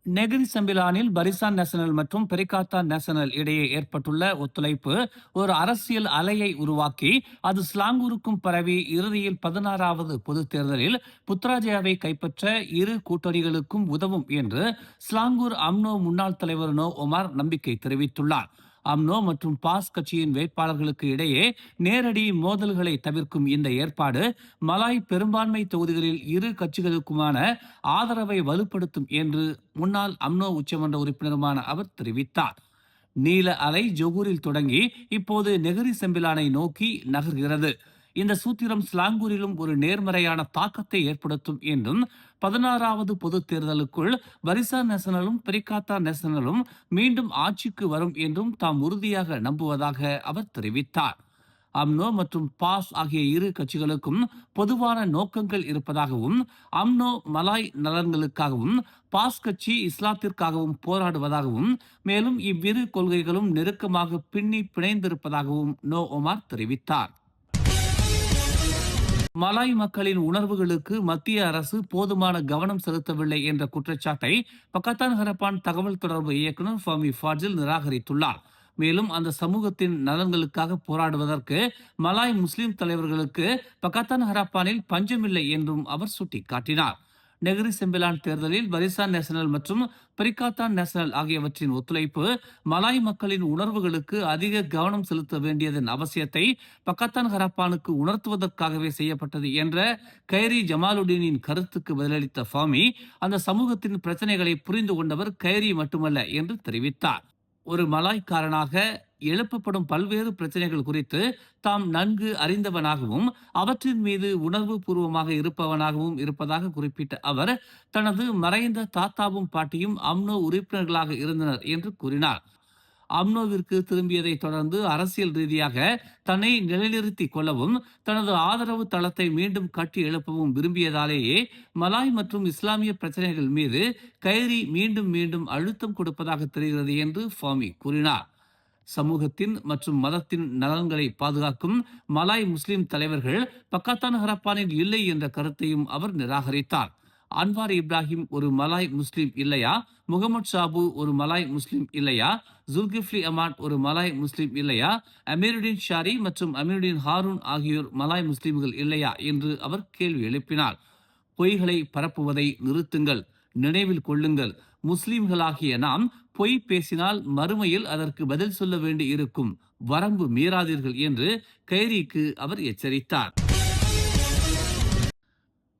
Negeri செம்பிலானில் பரிசான் national மற்றும் பெரிகாத்தா national இடையே ஏற்பட்டுள்ள ஒத்துழைப்பு ஒரு அரசியல் அலையை உருவாக்கி அது ஸ்லாங்கூருக்கும் பரவி இறுதியில் 16வது பொது தேர்தலில் புத்ராஜயாவை கைப்பற்ற இரு கூட்டணிகளுக்கும் உதவும் என்று ஸ்லாங்கூர் அம்னோ முன்னாள் தலைவர் நோ ஒமார் நம்பிக்கை தெரிவித்துள்ளார். அம்னோ மற்றும் பாஸ் கட்சியின் வேட்பாளர்களுக்கு இடையே நேரடி மோதல்களை தவிர்க்கும் இந்த ஏற்பாடு மலாய் பெரும்பான்மை தொகுதிகளில் இரு கட்சிகளுக்குமான ஆதரவை வலுப்படுத்தும் என்று முன்னாள் அம்னோ உச்சமன்ற உறுப்பினருமான அவர் தெரிவித்தார். நீல அலை ஜொகூரில் தொடங்கி இப்போது நெகிரி செம்பிலானை நோக்கி நகர்கிறது. இந்த சூத்திரம் ஸ்லாங்கூரிலும் ஒரு நேர்மறையான தாக்கத்தை ஏற்படுத்தும் என்றும் 16வது பொது தேர்தலுக்குள் வரிசா நேஷனலும் பெரிகாத்தா நேஷனலும் மீண்டும் ஆட்சிக்கு வரும் என்றும் தாம் உறுதியாக நம்புவதாக அவர் தெரிவித்தார். அம்னோ மற்றும் பாஸ் ஆகிய இரு கட்சிகளுக்கும் பொதுவான நோக்கங்கள் இருப்பதாகவும் அம்னோ மலாய் நலன்களுக்காகவும் பாஸ் கட்சி இஸ்லாத்திற்காகவும் போராடுவதாகவும் மேலும் இவ்விரு கொள்கைகளும் நெருக்கமாக பின்னி பிணைந்திருப்பதாகவும் நோ ஒமார் தெரிவித்தார். மலாய் மக்களின் உணர்வுகளுக்கு மத்திய அரசு போதுமான கவனம் செலுத்தவில்லை என்ற குற்றச்சாட்டை பக்கத்தான் ஹரப்பான் தகவல் தொடர்பு இயக்குநர் ஃபமி ஃபாஜில் நிராகரித்துள்ளார். மேலும் அந்த சமூகத்தின் நலன்களுக்காக போராடுவதற்கு மலாய் முஸ்லிம் தலைவர்களுக்கு பக்கத்தான் ஹரப்பானில் பஞ்சமில்லை என்றும் அவர் சுட்டிக்காட்டினார். நெகிரி செம்பிலான் தேர்தலில் பரிசான் நேஷனல் மற்றும் பெரிகாத்தான் நேஷனல் ஆகியவற்றின் ஒத்துழைப்பு மலாய் மக்களின் உணர்வுகளுக்கு அதிக கவனம் செலுத்த வேண்டியதன் அவசியத்தை பக்கத்தான் ஹரப்பானுக்கு உணர்த்துவதற்காகவே செய்யப்பட்டது என்ற கைரி ஜமாலுடீனின் கருத்துக்கு பதிலளித்த ஃபாமி, அந்த சமூகத்தின் பிரச்சனைகளை புரிந்து கொண்டவர் கைரி மட்டுமல்ல என்று தெரிவித்தார். ஒரு மலாய்க்காரனாக எழுப்பப்படும் பல்வேறு பிரச்சனைகள் குறித்து தாம் நன்கு அறிந்தவனாகவும் அவற்றின் மீது உணர்வு பூர்வமாக இருப்பவனாகவும் இருப்பதாக குறிப்பிட்ட அவர், தனது மறைந்த தாத்தாவும் பாட்டியும் அம்னோ உறுப்பினர்களாக இருந்தனர் என்று கூறினார். அம்னோவிற்கு திரும்பியதை தொடர்ந்து அரசியல் ரீதியாக தன்னை நிலைநிறுத்திக் கொள்ளவும் தனது ஆதரவு தளத்தை மீண்டும் கட்டி எழுப்பவும் விரும்பியதாலேயே மலாய் மற்றும் இஸ்லாமிய பிரச்சனைகள் மீது கைரி மீண்டும் மீண்டும் அழுத்தம் கொடுப்பதாக தெரிகிறது என்று ஃபாமி கூறினார். சமூகத்தின் மற்றும் மதத்தின் நலன்களை பாதுகாக்கும் மலாய் முஸ்லிம் தலைவர்கள் பக்கத்தான் ஹரப்பானில் இல்லை என்ற கருத்தையும் அவர் நிராகரித்தார். அன்வார் இப்ராஹிம் ஒரு மலாய் முஸ்லிம் இல்லையா? முகமது ஷாபு ஒரு மலாய் முஸ்லிம் இல்லையா? ஜுல்கிஃப்லி அமாட் ஒரு மலாய் முஸ்லிம் இல்லையா? அமீருddin ஷாரி மற்றும் அமீருddin ஹாரூன் ஆகியோர் மலாய் முஸ்லிம்கள் இல்லையா என்று அவர் கேள்வி எழுப்பினார். பொய்களை பரப்புவதை நிறுத்துங்கள். நினைவில் கொள்ளுங்கள், முஸ்லிம்களாகிய நாம் பொய் பேசினால் மறுமையில் அதற்கு பதில் சொல்ல வேண்டி இருக்கும். வரம்பு மீறாதீர்கள் என்று கைரிக்கு அவர் எச்சரித்தார்.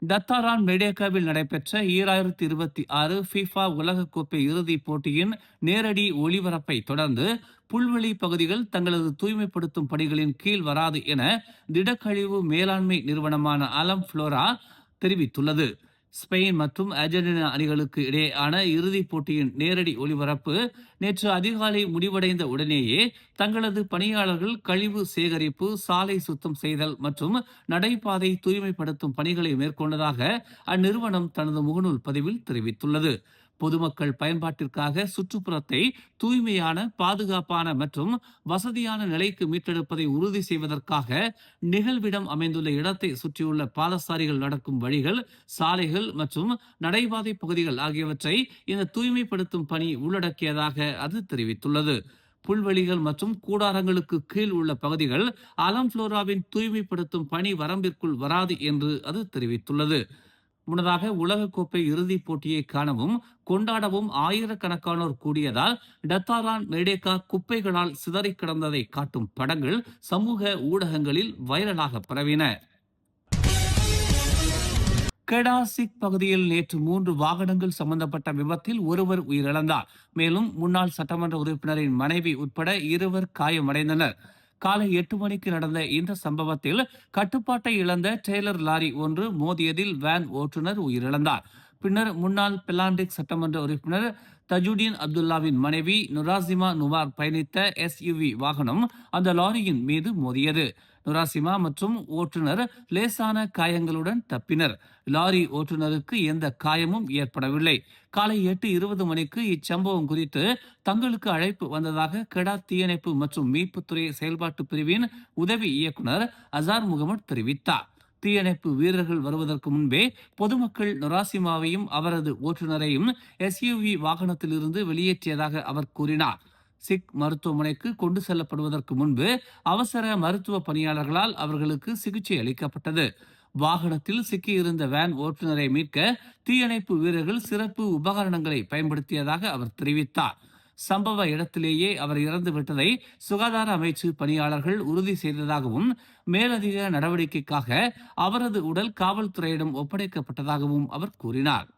டத்தாரான் மெடேக்காவில் நடைபெற்ற 2026 ஃபிஃபா உலகக்கோப்பை இறுதிப் போட்டியின் நேரடி ஒளிபரப்பை தொடர்ந்து புல்வெளி பகுதிகள் தங்களது தூய்மைப்படுத்தும் பணிகளின் கீழ் வராது என திடக்கழிவு மேலாண்மை நிறுவனமான அலம் புளோரா தெரிவித்துள்ளது. ஸ்பெயின் மற்றும் அர்ஜென்டினா அணிகளுக்கு இடையேயான இறுதிப் போட்டியின் நேரடி ஒளிபரப்பு நேற்று அதிகாலை முடிவடைந்த உடனேயே தங்களது பணியாளர்கள் கழிவு சேகரிப்பு, சாலை சுத்தம் செய்தல் மற்றும் நடைபாதை தூய்மைப்படுத்தும் பணிகளை மேற்கொண்டதாக அந்நிறுவனம் தனது முகநூல் பதிவில் தெரிவித்துள்ளது. பொதுமக்கள் பயன்பாட்டிற்காக சுற்றுப்புறத்தை தூய்மையான, பாதுகாப்பான மற்றும் வசதியான நிலைக்கு மீட்டெடுப்பதை உறுதி செய்வதற்காக நிகழ்விடம் அமைந்துள்ள இடத்தை சுற்றியுள்ள பாதசாரிகள் நடக்கும் வழிகள், சாலைகள் மற்றும் நடைபாதை பகுதிகள் ஆகியவற்றை இந்த தூய்மைப்படுத்தும் பணி உள்ளடக்கியதாக அது தெரிவித்துள்ளது. புல்வெளிகள் மற்றும் கூடாரங்களுக்கு கீழ் உள்ள பகுதிகள் அலம் புளோராவின் தூய்மைப்படுத்தும் பணி வரம்பிற்குள் வராது என்று அது தெரிவித்துள்ளது. முன்னதாக உலகக்கோப்பை இறுதிப் போட்டியை காணவும் கொண்டாடவும் ஆயிரக்கணக்கானோர் கூடியதால் டத்தாரான் மெடேக்கா குப்பைகளால் சிதறி கிடந்ததை காட்டும் படங்கள் சமூக ஊடகங்களில் வைரலாக பரவின. கெடாசிக் பகுதியில் நேற்று 3 வாகனங்கள் சம்பந்தப்பட்ட விபத்தில் ஒருவர் உயிரிழந்தார். மேலும் முன்னாள் சட்டமன்ற உறுப்பினரின் மனைவி உட்பட 2 காயமடைந்தனர். காலை 8 மணிக்கு நடந்த இந்த சம்பவத்தில் கட்டுப்பாட்டை இழந்த டெய்லர் லாரி ஒன்று மோதியதில் வேன் ஓட்டுநர் உயிரிழந்தார். பின்னர் முன்னாள் பெலாண்டிக் சட்டமன்ற உறுப்பினர் தஜுடீன் அப்துல்லாவின் மனைவி நுராசிமா நுவார் பயணித்த எஸ்யூவி வாகனம் அந்த லாரியின் மீது மோதியது. நுராசிமா மற்றும் ஓட்டுநர் லேசான காயங்களுடன் தப்பினர். லாரி ஓட்டுநருக்கு எந்த காயமும் ஏற்படவில்லை. காலை 8:20 மணிக்கு இச்சம்பவம் குறித்து தங்களுக்கு அழைப்பு வந்ததாக கெடா தீயணைப்பு மற்றும் மீட்புத்துறை செயல்பாட்டு பிரிவின் உதவி இயக்குனர் அசார் முகமது தெரிவித்தார். தீயணைப்பு வீரர்கள் வருவதற்கு முன்பே பொதுமக்கள் நொராசிமாவையும் அவரது ஓட்டுநரையும் எஸ்யூவி வாகனத்திலிருந்து வெளியேற்றியதாக அவர் கூறினார். சிக் மருத்துவமனைக்கு கொண்டு செல்லப்படுவதற்கு முன்பு அவசர மருத்துவ பணியாளர்களால் அவர்களுக்கு சிகிச்சை அளிக்கப்பட்டது. வாகனத்தில் சிக்கியிருந்த வேன் ஓட்டுநரை மீட்க தீயணைப்பு வீரர்கள் சிறப்பு உபகரணங்களை பயன்படுத்தியதாக அவர் தெரிவித்தார். சம்பவ இடத்திலேயே அவர் இறந்துவிட்டதை சுகாதார அமைச்சு பணியாளர்கள் உறுதி செய்ததாகவும் மேலதிக நடவடிக்கைக்காக அவரது உடல் காவல்துறையிடம் ஒப்படைக்கப்பட்டதாகவும் அவர் கூறினார்.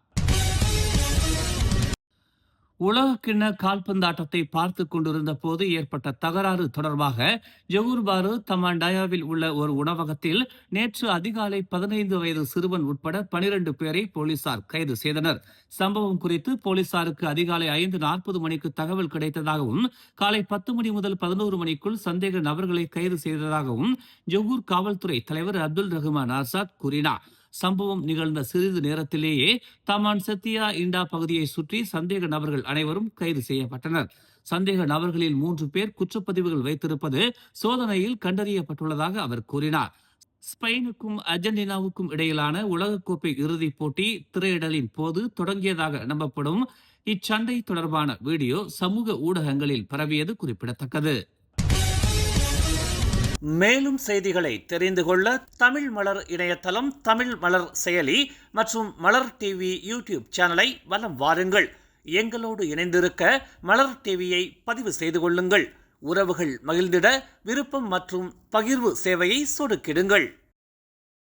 உலகக்கிண்ண கால்பந்தாட்டத்தை பார்த்து கொண்டிருந்த போது ஏற்பட்ட தகராறு தொடர்பாக ஜொகூர் பாரு தமாண்டாயாவில் உள்ள ஒரு உணவகத்தில் நேற்று அதிகாலை 15 வயது சிறுவன் உட்பட 12 பேரை போலீசார் கைது செய்தனர். சம்பவம் குறித்து போலீசாருக்கு அதிகாலை 5:40 மணிக்கு தகவல் கிடைத்ததாகவும் காலை 10 மணி முதல் 11 மணிக்குள் சந்தேக நபர்களை கைது செய்ததாகவும் ஜொகூர் காவல்துறை தலைவர் அப்துல் ரஹ்மான் ஆசாத் கூறினார். சம்பவம் நிகழ்ந்த சிறிது நேரத்திலேயே தமான் செத்தியா இண்டா பகுதியை சுற்றி சந்தேக நபர்கள் அனைவரும் கைது செய்யப்பட்டனர். சந்தேக நபர்களில் 3 பேர் குற்றப்பதிவுகள் வைத்திருப்பது சோதனையில் கண்டறியப்பட்டுள்ளதாக அவர் கூறினார். ஸ்பெயினுக்கும் அர்ஜென்டினாவுக்கும் இடையிலான உலகக்கோப்பை இறுதிப் போட்டி திரையிடலின் போது தொடங்கியதாக நம்பப்படும் இச்சண்டை தொடர்பான வீடியோ சமூக ஊடகங்களில் பரவியது குறிப்பிடத்தக்கது. மேலும் செய்திகளை தெரிந்து கொள்ள தமிழ் மலர் இணையதளம், தமிழ் மலர் செயலி மற்றும் மலர் டிவி யூடியூப் சேனலை வலம் வாருங்கள். எங்களோடு இணைந்திருக்க மலர் டிவியை பதிவு செய்து கொள்ளுங்கள். உறவுகள் மகிழ்ந்திட விருப்பம் மற்றும் பகிர்வு சேவையை சொடுக்கிடுங்கள்.